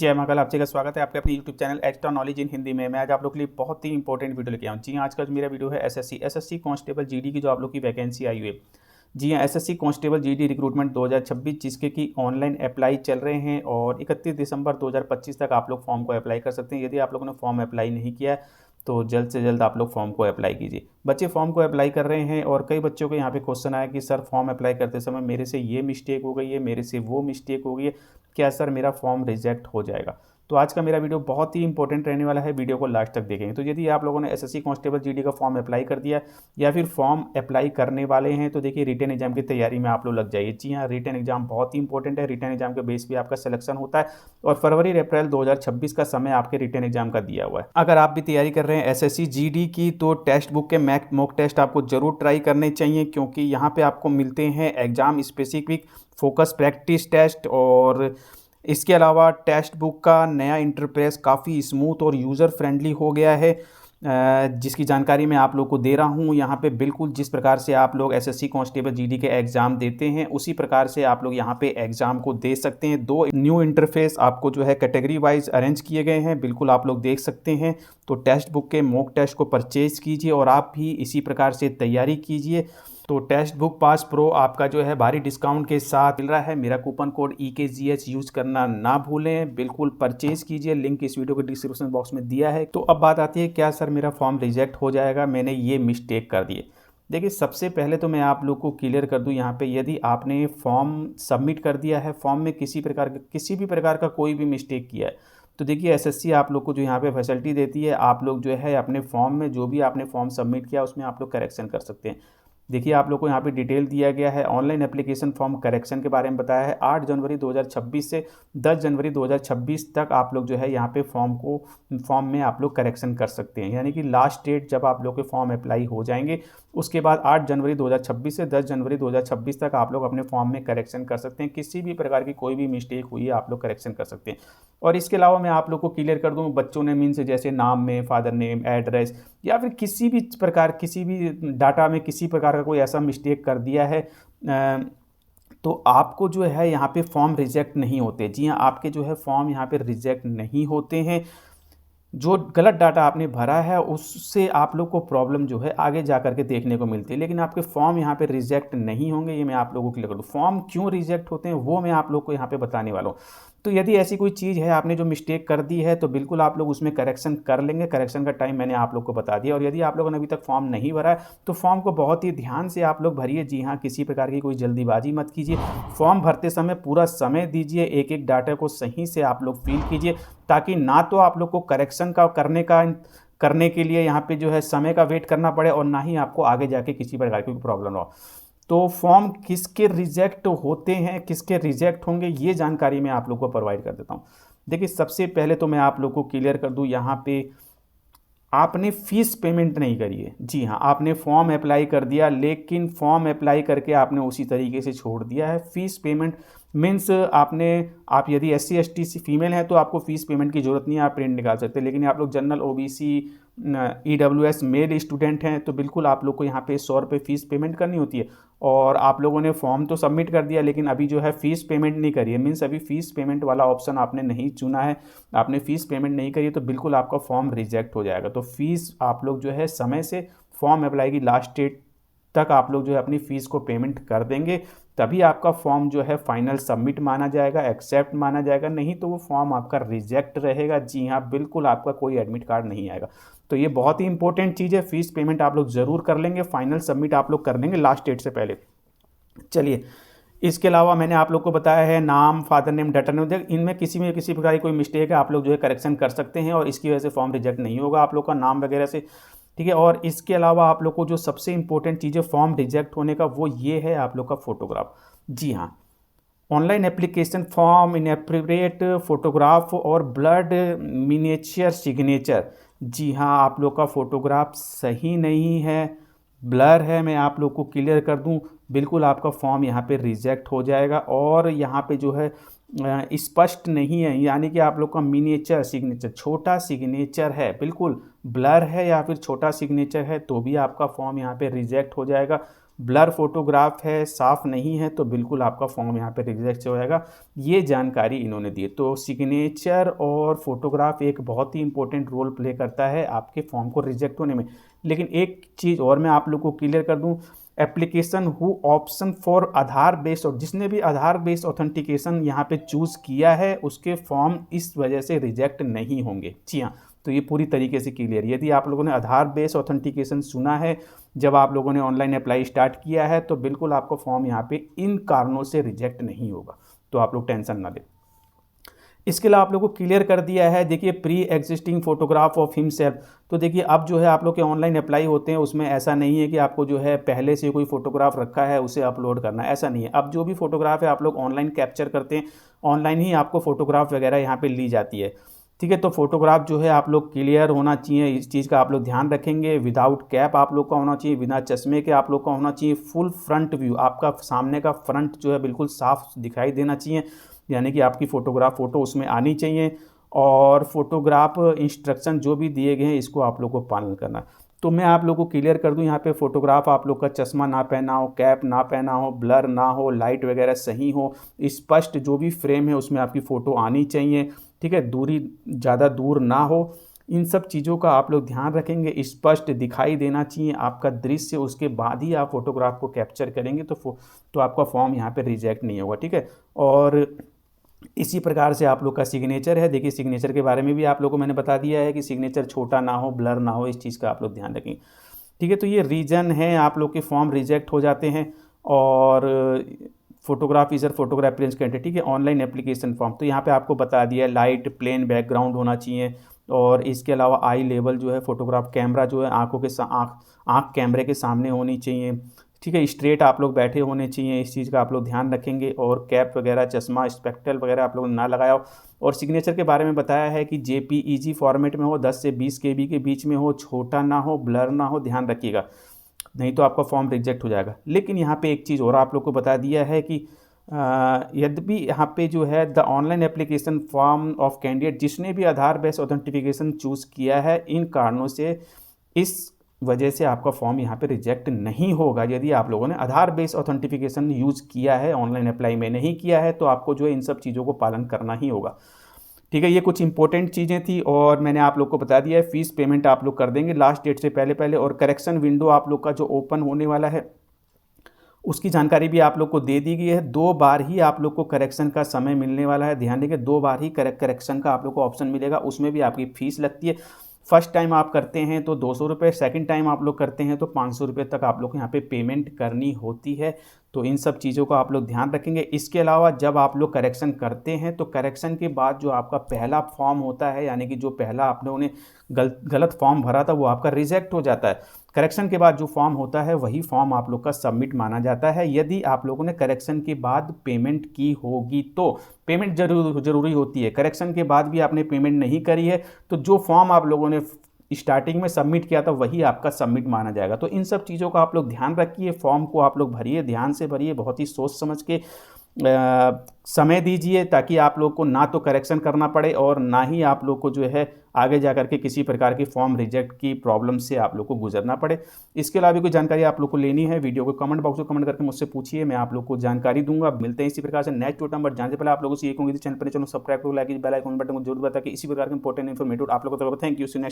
जय महाकाल। आप सभी का स्वागत है आपके अपने YouTube channel extra knowledge in Hindi में। मैं आज आप लोग के लिए बहुत ही इंपॉर्टेंट वीडियो लेके आया हूँ। जी हाँ, आज का जो मेरा वीडियो है एसएससी कांस्टेबल जीडी की जो आप लोग की वैकेंसी आई हुई है। जी हाँ, एसएससी कांस्टेबल जीडी रिक्रूटमेंट 2026 जिसके कि ऑनलाइन अप्लाई चल रहे हैं और 31 दिसंबर 2025 तक आप लोग फॉर्म को अप्लाई कर सकते हैं। यदि आप लोगों ने फॉर्म अप्लाई नहीं किया है तो जल्द से जल्द आप लोग फॉर्म को अप्लाई कीजिए। बच्चे फॉर्म को अप्लाई कर रहे हैं और कई बच्चों को यहाँ पे क्वेश्चन आया कि सर फॉर्म अप्लाई करते समय मेरे से ये मिस्टेक हो गई है, मेरे से वो मिस्टेक हो गई है, क्या सर मेरा फॉर्म रिजेक्ट हो जाएगा। तो आज का मेरा वीडियो बहुत ही इंपॉर्टेंट रहने वाला है, वीडियो को लास्ट तक देखेंगे। तो यदि आप लोगों ने एसएससी कांस्टेबल जीडी का फॉर्म अप्लाई कर दिया या फिर फॉर्म अप्लाई करने वाले हैं तो देखिए रिटन एग्जाम की तैयारी में आप लोग लग जाइए। जी हाँ, रिटन एग्जाम बहुत ही इंपॉर्टेंट है। रिटन एग्जाम के बेस पे आपका सिलेक्शन होता है और फरवरी अप्रैल 2026 का समय आपके रिटन एग्जाम का दिया हुआ है। अगर आप भी तैयारी कर रहे हैं एसएससी जीडी की तो टेक्स्ट बुक के मॉक टेस्ट आपको जरूर ट्राई करने चाहिए, क्योंकि यहाँ पे आपको मिलते हैं exam specific focus practice test और इसके अलावा टेक्स्ट बुक का नया इंटरफेस काफ़ी स्मूथ और यूज़र फ्रेंडली हो गया है, जिसकी जानकारी मैं आप लोग को दे रहा हूँ। यहाँ पे बिल्कुल जिस प्रकार से आप लोग एसएससी कांस्टेबल जीडी के एग्ज़ाम देते हैं उसी प्रकार से आप लोग यहाँ पे एग्ज़ाम को दे सकते हैं। दो न्यू इंटरफेस आपको जो है कैटेगरी वाइज अरेंज किए गए हैं, बिल्कुल आप लोग देख सकते हैं। तो टेक्स्ट बुक के मॉक टेस्ट को परचेज कीजिए और आप भी इसी प्रकार से तैयारी कीजिए। तो टेक्स्ट बुक पास प्रो आपका जो है भारी डिस्काउंट के साथ मिल रहा है। मेरा कूपन कोड EKGH यूज़ करना ना भूलें, बिल्कुल परचेज कीजिए। लिंक इस वीडियो के डिस्क्रिप्शन बॉक्स में दिया है। तो अब बात आती है क्या सर मेरा फॉर्म रिजेक्ट हो जाएगा, मैंने ये मिस्टेक कर दिए। देखिए सबसे पहले तो मैं आप लोग को क्लियर कर दूं यहाँ पे, यदि आपने फॉर्म सबमिट कर दिया है, फॉर्म में किसी भी प्रकार का कोई भी मिस्टेक किया है तो देखिए एसएससी आप लोग को जो यहाँ पे फैसिलिटी देती है, आप लोग जो है अपने फॉर्म में जो भी आपने फॉर्म सबमिट किया उसमें आप लोग करेक्शन कर सकते हैं। देखिए आप लोग को यहाँ पे डिटेल दिया गया है, ऑनलाइन एप्लीकेशन फॉर्म करेक्शन के बारे में बताया है। 8 जनवरी 2026 से 10 जनवरी 2026 तक आप लोग जो है यहाँ पे फॉर्म में आप लोग करेक्शन कर सकते हैं। यानी कि लास्ट डेट जब आप लोग के फॉर्म अप्लाई हो जाएंगे उसके बाद 8 जनवरी 2026 से 10 जनवरी 2026 तक आप लोग अपने फॉर्म में करेक्शन कर सकते हैं। किसी भी प्रकार की कोई भी मिस्टेक हुई है आप लोग करेक्शन कर सकते हैं। और इसके अलावा मैं आप लोग को क्लियर कर दूँ, बच्चों ने मीन्स जैसे नाम में फादर नेम, एड्रेस या फिर किसी भी डाटा में किसी प्रकार का कोई ऐसा मिस्टेक कर दिया है तो आपको जो है यहाँ पे फॉर्म रिजेक्ट नहीं होते। जी हाँ, आपके जो है फॉर्म यहाँ पे रिजेक्ट नहीं होते हैं। जो गलत डाटा आपने भरा है उससे आप लोग को प्रॉब्लम जो है आगे जा करके देखने को मिलती है, लेकिन आपके फॉर्म यहाँ पे रिजेक्ट नहीं होंगे। ये मैं आप लोगों को क्लियर कर दूँ। फॉर्म क्यों रिजेक्ट होते हैं वो मैं आप लोग को यहाँ पे बताने वाला हूँ। तो यदि ऐसी कोई चीज़ है आपने जो मिस्टेक कर दी है तो बिल्कुल आप लोग उसमें करेक्शन कर लेंगे। करेक्शन का टाइम मैंने आप लोग को बता दिया। और यदि आप लोगों ने अभी तक फॉर्म नहीं भरा है तो फॉर्म को बहुत ही ध्यान से आप लोग भरिए। जी हाँ, किसी प्रकार की कोई जल्दीबाजी मत कीजिए। फॉर्म भरते समय पूरा समय दीजिए, एक एक डाटा को सही से आप लोग फिल कीजिए, ताकि ना तो आप लोग को करेक्शन का करने के लिए यहाँ पे जो है समय का वेट करना पड़े और ना ही आपको आगे जाके किसी प्रकार की प्रॉब्लम हो। तो फॉर्म किसके रिजेक्ट होते हैं, किसके रिजेक्ट होंगे, ये जानकारी मैं आप लोग को प्रोवाइड कर देता हूँ। देखिए सबसे पहले तो मैं आप लोग को क्लियर कर दूँ, यहाँ पे आपने फीस पेमेंट नहीं करी है। जी हाँ, आपने फॉर्म अप्लाई कर दिया लेकिन फॉर्म अप्लाई करके आपने उसी तरीके से छोड़ दिया है। फीस पेमेंट मीन्स आप यदि SC ST फीमेल हैं तो आपको फीस पेमेंट की ज़रूरत नहीं है, आप प्रिंट निकाल सकते हैं। लेकिन आप लोग general OBC EWS male student हैं तो बिल्कुल आप लोग को यहाँ पे 100 रुपये फ़ीस पेमेंट करनी होती है। और आप लोगों ने फॉर्म तो सबमिट कर दिया लेकिन अभी जो है फ़ीस पेमेंट नहीं करी है, मीन्स अभी फ़ीस पेमेंट वाला ऑप्शन आपने नहीं चुना है, आपने फ़ीस पेमेंट नहीं करी है तो बिल्कुल आपका फॉर्म रिजेक्ट हो जाएगा। तो फीस आप लोग जो है समय से फॉर्म अप्लाई की लास्ट डेट तक आप लोग जो है अपनी फ़ीस को पेमेंट कर देंगे, तभी आपका फॉर्म जो है फाइनल सबमिट माना जाएगा, एक्सेप्ट माना जाएगा। नहीं तो वो फॉर्म आपका रिजेक्ट रहेगा। जी हाँ, बिल्कुल आपका कोई एडमिट कार्ड नहीं आएगा। तो ये बहुत ही इंपॉर्टेंट चीज़ है। फीस पेमेंट आप लोग ज़रूर कर लेंगे, फाइनल सबमिट आप लोग कर लेंगे लास्ट डेट से पहले। चलिए, इसके अलावा मैंने आप लोग को बताया है नाम, फादर नेम, डाटा नेम, इनमें किसी प्रकार की कोई मिस्टेक है आप लोग जो है करेक्शन कर सकते हैं और इसकी वजह से फॉर्म रिजेक्ट नहीं होगा आप लोग का नाम वगैरह से। ठीक है, और इसके अलावा आप लोग को जो सबसे इंपॉर्टेंट चीज़ है फॉर्म रिजेक्ट होने का वो ये है आप लोग का फोटोग्राफ। जी हाँ, online application form inappropriate photograph और ब्लड मिनिएचर सिग्नेचर। जी हाँ, आप लोग का फोटोग्राफ सही नहीं है, ब्लर है। मैं आप लोग को क्लियर कर दूं, बिल्कुल आपका फॉर्म यहाँ पे रिजेक्ट हो जाएगा। और यहाँ पे जो है स्पष्ट नहीं है, यानी कि आप लोग का मिनिएचर सिग्नेचर, छोटा सिग्नेचर है, बिल्कुल ब्लर है या फिर छोटा सिग्नेचर है तो भी आपका फॉर्म यहाँ पे रिजेक्ट हो जाएगा। ब्लर फोटोग्राफ है, साफ़ नहीं है, तो बिल्कुल आपका फॉर्म यहाँ पे रिजेक्ट हो जाएगा। ये जानकारी इन्होंने दी है। तो सिग्नेचर और फोटोग्राफ एक बहुत ही इंपॉर्टेंट रोल प्ले करता है आपके फॉर्म को रिजेक्ट होने में। लेकिन एक चीज़ और मैं आप लोग को क्लियर कर दूँ, application who option for Aadhaar based, और जिसने भी आधार बेस्ड ऑथेंटिकेशन यहाँ पे चूज़ किया है उसके फॉर्म इस वजह से रिजेक्ट नहीं होंगे। जी हाँ, तो ये पूरी तरीके से क्लियर। यदि आप लोगों ने आधार बेस्ड ऑथेंटिकेशन सुना है जब आप लोगों ने ऑनलाइन अप्लाई स्टार्ट किया है, तो बिल्कुल आपका फॉर्म यहाँ पे इन कारणों से रिजेक्ट नहीं होगा, तो आप लोग टेंशन ना लें। इसके अलावा आप लोगों को क्लियर कर दिया है, देखिए pre existing photograph of himself. तो देखिए अब जो है आप लोग के ऑनलाइन अप्लाई होते हैं उसमें ऐसा नहीं है कि आपको जो है पहले से कोई फोटोग्राफ रखा है उसे अपलोड करना है, ऐसा नहीं है। अब जो भी फोटोग्राफ है आप लोग ऑनलाइन कैप्चर करते हैं, ऑनलाइन ही आपको फोटोग्राफ वगैरह यहाँ पे ली जाती है, ठीक है। तो फोटोग्राफ जो है आप लोग क्लियर होना चाहिए, इस चीज़ का आप लोग ध्यान रखेंगे। विदाउट कैप आप लोग का होना चाहिए, बिना चश्मे के आप लोग का होना चाहिए। फुल फ्रंट व्यू, आपका सामने का फ्रंट जो है बिल्कुल साफ दिखाई देना चाहिए, यानी कि आपकी फ़ोटो उसमें आनी चाहिए। और फोटोग्राफ इंस्ट्रक्शन जो भी दिए गए हैं इसको आप लोग को पालन करना है। तो मैं आप लोग को क्लियर कर दूं, यहाँ पे फोटोग्राफ आप लोग का चश्मा ना पहना हो, कैप ना पहना हो, ब्लर ना हो, लाइट वगैरह सही हो, स्पष्ट जो भी फ्रेम है उसमें आपकी फ़ोटो आनी चाहिए, ठीक है। दूरी ज़्यादा दूर ना हो, इन सब चीज़ों का आप लोग ध्यान रखेंगे। स्पष्ट दिखाई देना चाहिए आपका दृश्य, उसके बाद ही आप फोटोग्राफ को कैप्चर करेंगे तो आपका फॉर्म यहाँ पे रिजेक्ट नहीं होगा, ठीक है। और इसी प्रकार से आप लोग का सिग्नेचर है, देखिए सिग्नेचर के बारे में भी आप लोगों को मैंने बता दिया है कि सिग्नेचर छोटा ना हो, ब्लर ना हो, इस चीज़ का आप लोग ध्यान रखें, ठीक है। तो ये रीज़न है आप लोग के फॉर्म रिजेक्ट हो जाते हैं। और फोटोग्राफ इज़र फोटोग्राफ प्रिंस कैंडिडेट, ठीक है, ऑनलाइन एप्लीकेशन फॉर्म। तो यहाँ पे आपको बता दिया लाइट प्लेन बैकग्राउंड होना चाहिए। और इसके अलावा आई लेवल जो है फोटोग्राफ कैमरा जो है आँखों के आँख कैमरे के सामने होनी चाहिए, ठीक है। स्ट्रेट आप लोग बैठे होने चाहिए, इस चीज़ का आप लोग ध्यान रखेंगे। और कैप वगैरह, चश्मा, स्पेक्टल वगैरह आप लोग ना लगाया हो। और सिग्नेचर के बारे में बताया है कि JPEG फॉर्मेट में हो, 10 से 20 KB के बीच में हो, छोटा ना हो, ब्लर ना हो, ध्यान रखिएगा, नहीं तो आपका फॉर्म रिजेक्ट हो जाएगा। लेकिन यहाँ पे एक चीज़ और आप लोग को बता दिया है कि यद्यपि यहाँ पे जो है the online application form of candidate, जिसने भी आधार बेस्ड ऑथेंटिफिकेशन चूज़ किया है, इन कारणों से इस वजह से आपका फॉर्म यहाँ पे रिजेक्ट नहीं होगा। यदि आप लोगों ने आधार बेस्ड ऑथेंटिफिकेशन यूज़ किया है, ऑनलाइन अप्लाई में नहीं किया है, तो आपको जो है इन सब चीज़ों को पालन करना ही होगा, ठीक है। ये कुछ इंपॉर्टेंट चीज़ें थी और मैंने आप लोग को बता दिया है। फीस पेमेंट आप लोग कर देंगे लास्ट डेट से पहले। और करेक्शन विंडो आप लोग का जो ओपन होने वाला है उसकी जानकारी भी आप लोग को दे दी गई है। 2 बार ही आप लोग को करेक्शन का समय मिलने वाला है, ध्यान देंगे। 2 बार ही करेक्शन का आप लोग को ऑप्शन मिलेगा, उसमें भी आपकी फ़ीस लगती है। फर्स्ट टाइम आप करते हैं तो 200 रुपये, सेकेंड टाइम आप लोग करते हैं तो 500 रुपये तक आप लोग को यहाँ पे पेमेंट करनी होती है। तो इन सब चीज़ों का आप लोग ध्यान रखेंगे। इसके अलावा जब आप लोग करेक्शन करते हैं तो करेक्शन के बाद जो आपका पहला फॉर्म होता है, यानी कि जो पहला आप लोगों ने गलत फॉर्म भरा था वो आपका रिजेक्ट हो जाता है। करेक्शन के बाद जो फॉर्म होता है वही फॉर्म आप लोग का सबमिट माना जाता है। यदि आप लोगों ने करेक्शन के बाद पेमेंट की होगी तो पेमेंट जरूरी होती है। करेक्शन के बाद भी आपने पेमेंट नहीं करी है तो जो फॉर्म आप लोगों ने स्टार्टिंग में सबमिट किया था वही आपका सबमिट माना जाएगा। तो इन सब चीज़ों का आप लोग ध्यान रखिए। फॉर्म को आप लोग भरिए, ध्यान से भरिए, बहुत ही सोच समझ के समय दीजिए, ताकि आप लोग को ना तो करेक्शन करना पड़े और ना ही आप लोग को जो है आगे जा करके किसी प्रकार की फॉर्म रिजेक्ट की प्रॉब्लम से आप लोग को गुजरना पड़े। इसके अलावा भी कोई जानकारी आप लोग को लेनी है, वीडियो को कमेंट बॉक्स में कमेंट करके मुझसे पूछिए, मैं आप लोग को जानकारी दूंगा। मिलते हैं इसी प्रकार से नेक्स्ट वीडियो नंबर। जानने से पहले आप लोगों से ये कहूँगी चैनल पर सब्सक्राइब करो, लाइक बेल आइकन बटन को जरूर बता कि इसी प्रकार के इंपॉर्टेंट इन्फॉर्मेटिव आप लोगों को। Thank you, see next.